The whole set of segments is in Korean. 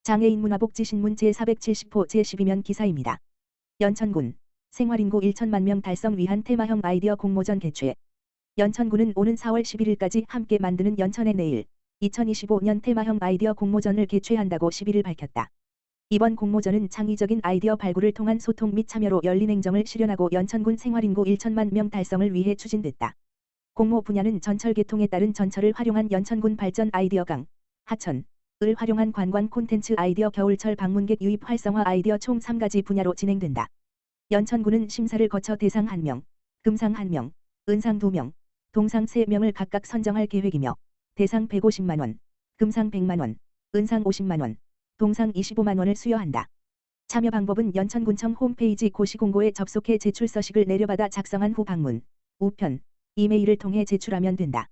장애인 문화복지신문 제470호 제12면 기사입니다. 연천군 생활인구 1천만 명 달성 위한 테마형 아이디어 공모전 개최. 연천군은 오는 4월 11일까지 함께 만드는 연천의 내일 2025년 테마형 아이디어 공모전을 개최한다고 11일 밝혔다. 이번 공모전은 창의적인 아이디어 발굴을 통한 소통 및 참여로 열린 행정을 실현하고 연천군 생활인구 1천만 명 달성을 위해 추진됐다. 공모 분야는 전철 개통에 따른 전철을 활용한 연천군 발전 아이디어 강, 하천, 을 활용한 관광 콘텐츠 아이디어 겨울철 방문객 유입 활성화 아이디어 총 3가지 분야로 진행된다. 연천군은 심사를 거쳐 대상 1명, 금상 1명, 은상 2명, 동상 3명을 각각 선정할 계획이며 대상 150만원, 금상 100만원, 은상 50만원, 동상 25만원을 수여한다. 참여 방법은 연천군청 홈페이지 고시공고에 접속해 제출 서식을 내려받아 작성한 후 방문, 우편, 이메일을 통해 제출하면 된다.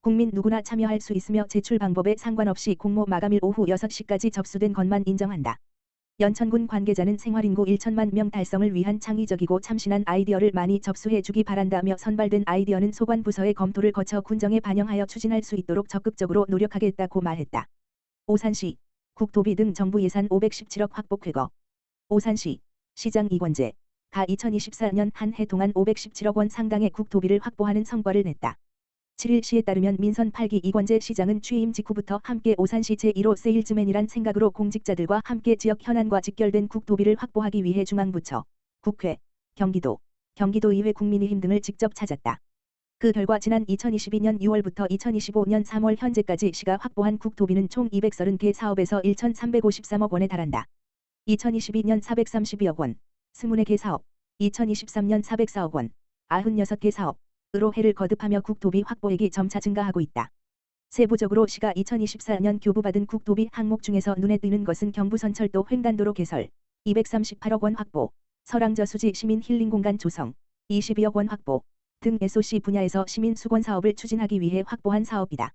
국민 누구나 참여할 수 있으며 제출 방법에 상관없이 공모 마감일 오후 6시까지 접수된 것만 인정한다. 연천군 관계자는 생활인구 1천만 명 달성을 위한 창의적이고 참신한 아이디어를 많이 접수해 주기 바란다며 선발된 아이디어는 소관부서의 검토를 거쳐 군정에 반영하여 추진할 수 있도록 적극적으로 노력하겠다고 말했다. 오산시, 국토비 등 정부 예산 517억 확보 쾌거. 오산시, 시장 이권재, 가 2024년 한 해 동안 517억 원 상당의 국토비를 확보하는 성과를 냈다. 7일 시에 따르면 민선 8기 이권재 시장은 취임 직후부터 함께 오산시 제1호 세일즈맨이란 생각으로 공직자들과 함께 지역 현안과 직결된 국토비를 확보하기 위해 중앙부처, 국회, 경기도의회 국민의힘 등을 직접 찾았다. 그 결과 지난 2022년 6월부터 2025년 3월 현재까지 시가 확보한 국토비는 총 230개 사업에서 1,353억 원에 달한다. 2022년 432억 원, 24개 사업, 2023년 404억 원, 96개 사업, 으로 해를 거듭하며 국토비 확보액이 점차 증가하고 있다. 세부적으로 시가 2024년 교부받은 국토비 항목 중에서 눈에 띄는 것은 경부선철도 횡단도로 개설, 238억 원 확보, 설왕저수지 시민 힐링공간 조성, 22억 원 확보 등 SOC 분야에서 시민 수건 사업을 추진하기 위해 확보한 사업이다.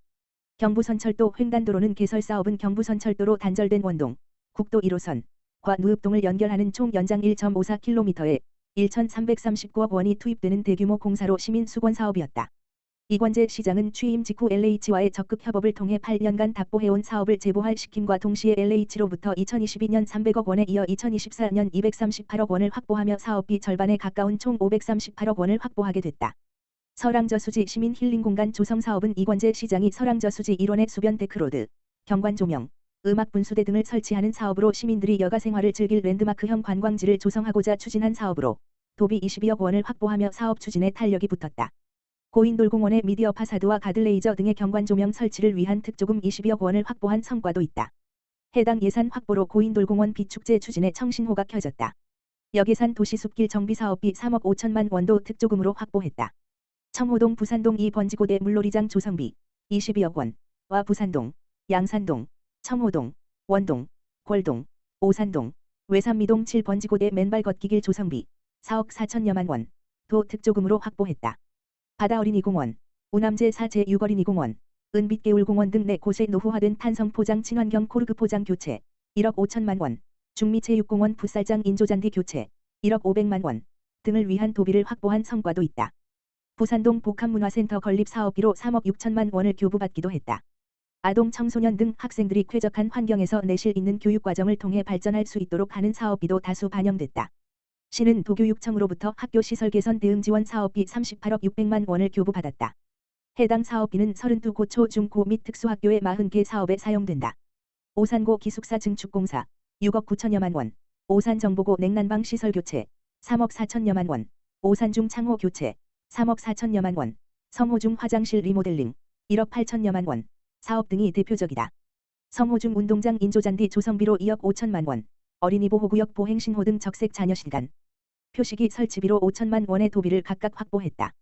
경부선철도 횡단도로는 개설 사업은 경부선철도로 단절된 원동, 국도 1호선과 누읍동을 연결하는 총 연장 1.54km에 1,339억 원이 투입되는 대규모 공사로 시민 수건 사업이었다. 이권재 시장은 취임 직후 LH와의 적극 협업을 통해 8년간 답보해온 사업을 재보활시킴과 동시에 LH로부터 2022년 300억 원에 이어 2024년 238억 원을 확보하며 사업비 절반에 가까운 총 538억 원을 확보하게 됐다. 설왕저수지 시민 힐링공간 조성 사업은 이권재 시장이 설왕저수지 일원의 수변 데크로드, 경관 조명, 음악 분수대 등을 설치하는 사업으로 시민들이 여가 생활을 즐길 랜드마크형 관광지를 조성하고자 추진한 사업으로 도비 22억 원을 확보하며 사업 추진에 탄력이 붙었다. 고인돌공원의 미디어 파사드와 가드레이저 등의 경관 조명 설치를 위한 특조금 22억 원을 확보한 성과도 있다. 해당 예산 확보로 고인돌공원 비축제 추진에 청신호가 켜졌다. 역예산 도시숲길 정비 사업비 3억 5천만 원도 특조금으로 확보했다. 청호동 부산동 2번지고대 물놀이장 조성비 22억 원와 부산동, 양산동, 청호동, 원동, 골동, 오산동, 외삼미동 7번지고대 맨발 걷기길 조성비 4억 4천여만 원, 도 특조금으로 확보했다. 바다어린이공원, 우남제 4제 6어린이공원, 은빛개울공원 등 4곳의 노후화된 탄성포장 친환경 코르크 포장 교체 1억 5천만 원, 중미체육공원 풋살장 인조잔디 교체 1억 500만 원 등을 위한 도비를 확보한 성과도 있다. 부산동 복합문화센터 건립 사업비로 3억 6천만 원을 교부받기도 했다. 아동 청소년 등 학생들이 쾌적한 환경에서 내실 있는 교육과정을 통해 발전할 수 있도록 하는 사업비도 다수 반영됐다. 시는 도교육청으로부터 학교 시설 개선 대응 지원 사업비 38억 600만 원을 교부받았다. 해당 사업비는 32곳 초, 중, 고 및 특수학교의 40개 사업에 사용된다. 오산고 기숙사 증축공사 6억 9천여만 원, 오산정보고 냉난방 시설 교체 3억 4천여만 원, 오산중 창호 교체 3억 4천여만 원, 성호중 화장실 리모델링 1억 8천여만 원 사업 등이 대표적이다. 성호중 운동장 인조잔디 조성비로 2억 5천만 원, 어린이보호구역 보행신호 등 적색 자녀실간, 표식이 설치비로 5천만 원의 도비를 각각 확보했다.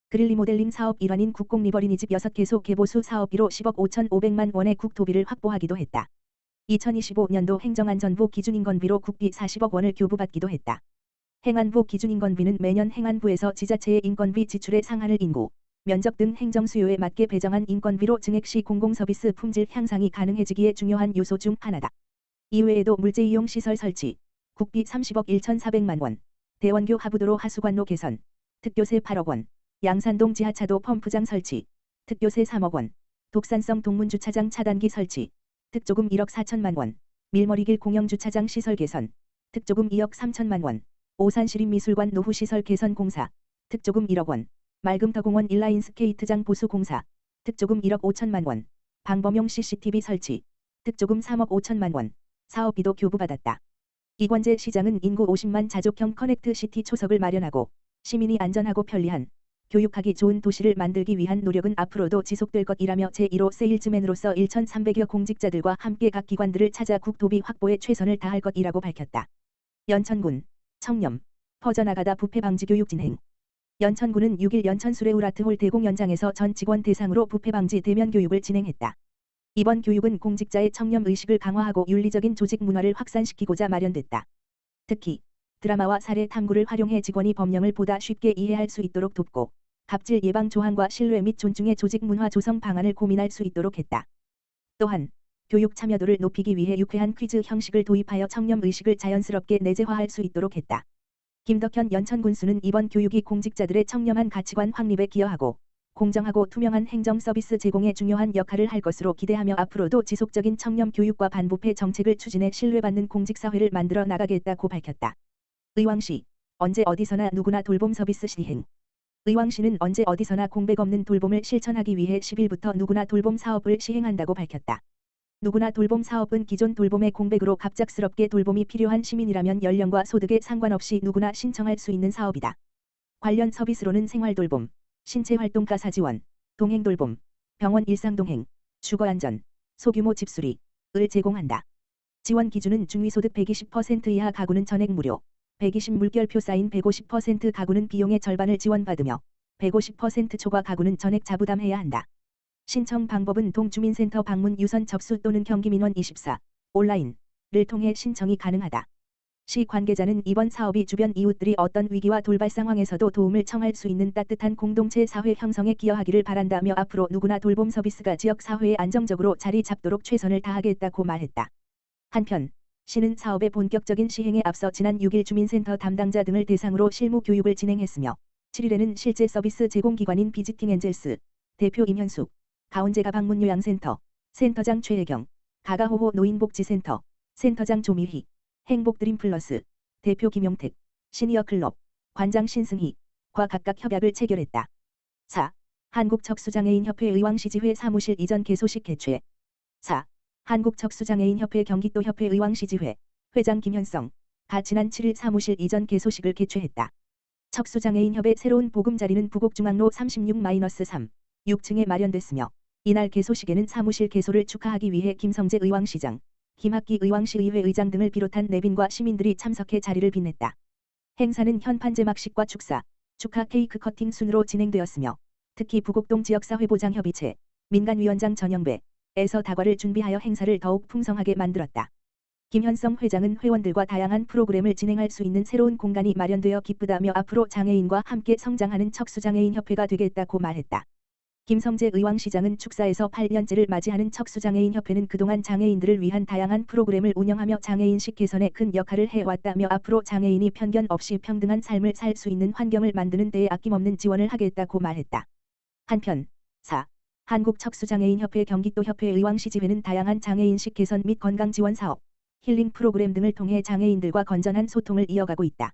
그릴 리모델링 사업 일환인 국공리버리니집 6개소 개보수 사업비로 10억 5,500만 원의 국토비를 확보하기도 했다. 2025년도 행정안전부 기준인건비로 국비 40억 원을 교부받기도 했다. 행안부 기준인건비는 매년 행안부에서 지자체의 인건비 지출의 상한을 인구, 면적 등 행정 수요에 맞게 배정한 인건비로 증액 시 공공서비스 품질 향상이 가능해지기에 중요한 요소 중 하나다. 이외에도 물재이용 시설 설치, 국비 30억 1,400만 원, 대원교 하부도로 하수관로 개선, 특교세 8억 원, 양산동 지하차도 펌프장 설치, 특교세 3억 원, 독산성 동문주차장 차단기 설치, 특조금 1억 4천만 원, 밀머리길 공영주차장 시설 개선, 특조금 2억 3천만 원. 오산시립미술관 노후시설 개선 공사, 특조금 1억 원. 맑음터공원 인라인 스케이트장 보수 공사, 특조금 1억 5천만 원. 방범용 CCTV 설치, 특조금 3억 5천만 원. 사업비도 교부받았다. 이관재 시장은 인구 50만 자족형 커넥트 시티 초석을 마련하고 시민이 안전하고 편리한 교육하기 좋은 도시를 만들기 위한 노력은 앞으로도 지속될 것이라며 제1호 세일즈맨으로서 1,300여 공직자들과 함께 각 기관들을 찾아 국토비 확보에 최선을 다할 것이라고 밝혔다. 연천군 청렴 퍼져나가다 부패 방지 교육 진행. 연천군은 6일 연천 수레우라트홀 대공연장에서 전 직원 대상으로 부패 방지 대면 교육을 진행했다. 이번 교육은 공직자의 청렴 의식을 강화하고 윤리적인 조직 문화를 확산시키고자 마련됐다. 특히 드라마와 사례 탐구를 활용해 직원이 법령을 보다 쉽게 이해할 수 있도록 돕고 갑질 예방 조항과 신뢰 및 존중의 조직 문화 조성 방안을 고민할 수 있도록 했다. 또한 교육 참여도를 높이기 위해 유쾌한 퀴즈 형식을 도입하여 청렴 의식을 자연스럽게 내재화할 수 있도록 했다. 김덕현 연천군수는 이번 교육이 공직자들의 청렴한 가치관 확립에 기여하고 공정하고 투명한 행정 서비스 제공에 중요한 역할을 할 것으로 기대하며 앞으로도 지속적인 청렴 교육과 반부패 정책을 추진해 신뢰받는 공직사회를 만들어 나가겠다고 밝혔다. 의왕시 언제 어디서나 누구나 돌봄 서비스 시행. 의왕시는 언제 어디서나 공백 없는 돌봄을 실천하기 위해 10일부터 누구나 돌봄 사업을 시행한다고 밝혔다. 누구나 돌봄 사업은 기존 돌봄의 공백으로 갑작스럽게 돌봄이 필요한 시민이라면 연령과 소득에 상관없이 누구나 신청할 수 있는 사업이다. 관련 서비스로는 생활돌봄, 신체활동가 사지원, 동행돌봄, 병원 일상동행, 주거안전, 소규모 집수리을 제공한다. 지원 기준은 중위소득 120% 이하 가구는 전액 무료, 120 물결표 쌓인 150% 가구는 비용의 절반을 지원받으며 150% 초과 가구는 전액 자부담해야 한다. 신청 방법은 동주민센터 방문 유선 접수 또는 경기민원 24 온라인을 통해 신청이 가능하다. 시 관계자는 이번 사업이 주변 이웃들이 어떤 위기와 돌발 상황에서도 도움을 청할 수 있는 따뜻한 공동체 사회 형성에 기여하기를 바란다며 앞으로 누구나 돌봄 서비스가 지역 사회에 안정적으로 자리 잡도록 최선을 다하겠다고 말했다. 한편 시는 사업의 본격적인 시행에 앞서 지난 6일 주민센터 담당자 등을 대상으로 실무 교육을 진행했으며 7일에는 실제 서비스 제공기관인 비지팅 엔젤스 대표 임현숙, 가온제가 방문 요양센터 센터장 최혜경, 가가호호 노인복지센터 센터장 조미희, 행복드림 플러스 대표 김용택, 시니어 클럽 관장 신승희과 각각 협약을 체결했다. 4. 한국척수장애인협회 의왕시지회 사무실 이전 개소식 개최. 4. 한국척수장애인협회 경기도협회 의왕시지회 회장 김현성 가 지난 7일 사무실 이전 개소식을 개최했다. 척수장애인협회 새로운 보금자리는 부곡중앙로 36-3, 6층에 마련됐으며 이날 개소식에는 사무실 개소를 축하하기 위해 김성재 의왕시장, 김학기 의왕시의회 의장 등을 비롯한 내빈과 시민들이 참석해 자리를 빛냈다. 행사는 현판 제막식과 축사, 축하 케이크 커팅 순으로 진행되었으며 특히 부곡동 지역사회보장협의체, 민간위원장 전영배에서 다과를 준비하여 행사를 더욱 풍성하게 만들었다. 김현성 회장은 회원들과 다양한 프로그램을 진행할 수 있는 새로운 공간이 마련되어 기쁘다며 앞으로 장애인과 함께 성장하는 척수장애인협회가 되겠다고 말했다. 김성재 의왕시장은 축사에서 8년째를 맞이하는 척수장애인협회는 그동안 장애인들을 위한 다양한 프로그램을 운영하며 장애인식 개선에 큰 역할을 해왔다며 앞으로 장애인이 편견 없이 평등한 삶을 살 수 있는 환경을 만드는 데에 아낌없는 지원을 하겠다고 말했다. 한편 4. 한국척수장애인협회 경기도협회 의왕시지회는 다양한 장애인식 개선 및 건강 지원 사업, 힐링 프로그램 등을 통해 장애인들과 건전한 소통을 이어가고 있다.